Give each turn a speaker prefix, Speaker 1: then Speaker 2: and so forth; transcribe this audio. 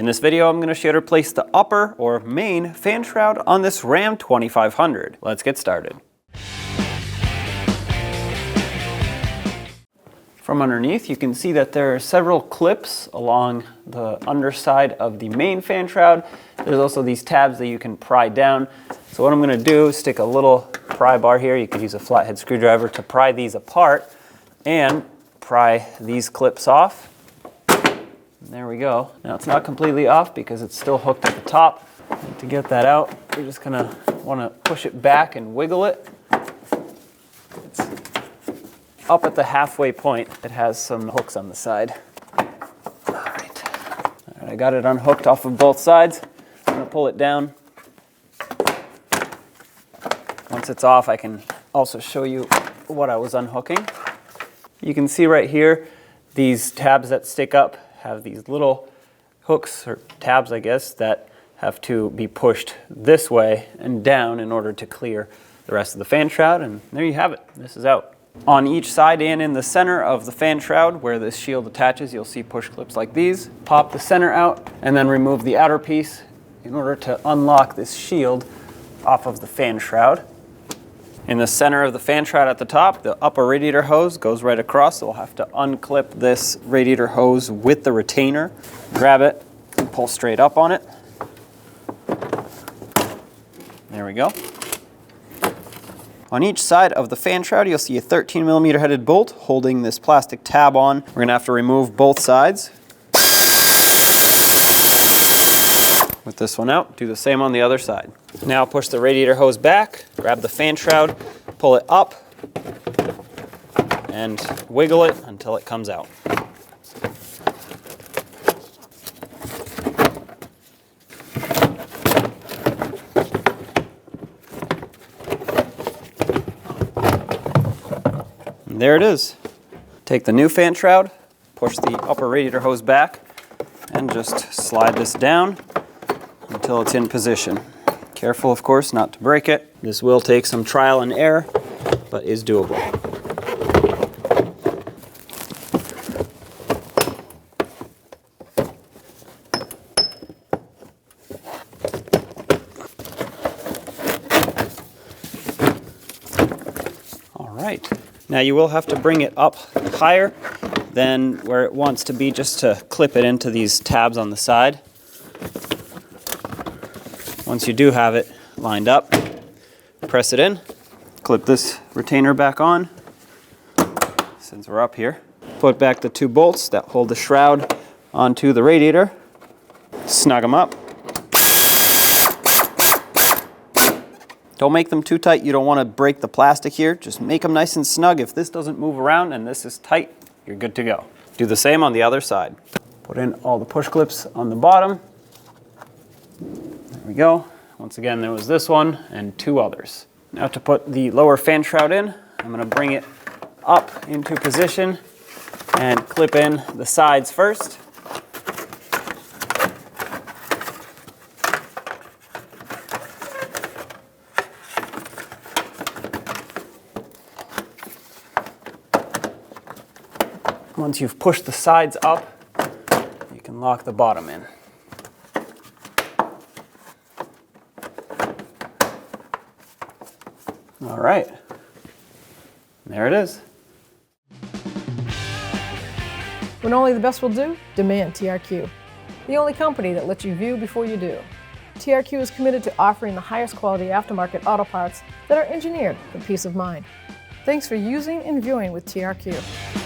Speaker 1: In this video, I'm going to show you how to place the upper or main fan shroud on this Ram 2500. Let's get started. From underneath, you can see that there are several clips along the underside of the main fan shroud. There's also these tabs that you can pry down. So what I'm going to do is stick a little pry bar here. You could use a flathead screwdriver to pry these apart and pry these clips off. There we go. Now it's not completely off because it's still hooked at the top. And to get that out, you're just going to want to push it back and wiggle it. It's up at the halfway point. It has some hooks on the side. All right, I got it unhooked off of both sides. I'm going to pull it down. Once it's off, I can also show you what I was unhooking. You can see right here, these tabs that stick up have these little hooks, or tabs I guess, that have to be pushed this way and down in order to clear the rest of the fan shroud, and there you have it. This is out. On each side and in the center of the fan shroud where this shield attaches, you'll see push clips like these. Pop the center out and then remove the outer piece in order to unlock this shield off of the fan shroud. In the center of the fan shroud at the top, the upper radiator hose goes right across, so we'll have to unclip this radiator hose with the retainer, grab it, and pull straight up on it. There we go. On each side of the fan shroud, you'll see a 13mm headed bolt holding this plastic tab on. We're going to have to remove both sides. With this one out, do the same on the other side. Now push the radiator hose back, grab the fan shroud, pull it up, and wiggle it until it comes out. And there it is. Take the new fan shroud, push the upper radiator hose back, and just slide this down until it's in position. Careful, of course, not to break it. This will take some trial and error, but is doable. All right. Now you will have to bring it up higher than where it wants to be just to clip it into these tabs on the side. Once you do have it lined up, press it in, clip this retainer back on, since we're up here. Put back the two bolts that hold the shroud onto the radiator, snug them up. Don't make them too tight, you don't want to break the plastic here, just make them nice and snug. If this doesn't move around and this is tight, you're good to go. Do the same on the other side. Put in all the push clips on the bottom. There we go. Once again, there was this one and two others. Now to put the lower fan shroud in, I'm going to bring it up into position and clip in the sides first. Once you've pushed the sides up, you can lock the bottom in. All right, there it is.
Speaker 2: When only the best will do, demand TRQ. The only company that lets you view before you do. TRQ is committed to offering the highest quality aftermarket auto parts that are engineered for peace of mind. Thanks for using and viewing with TRQ.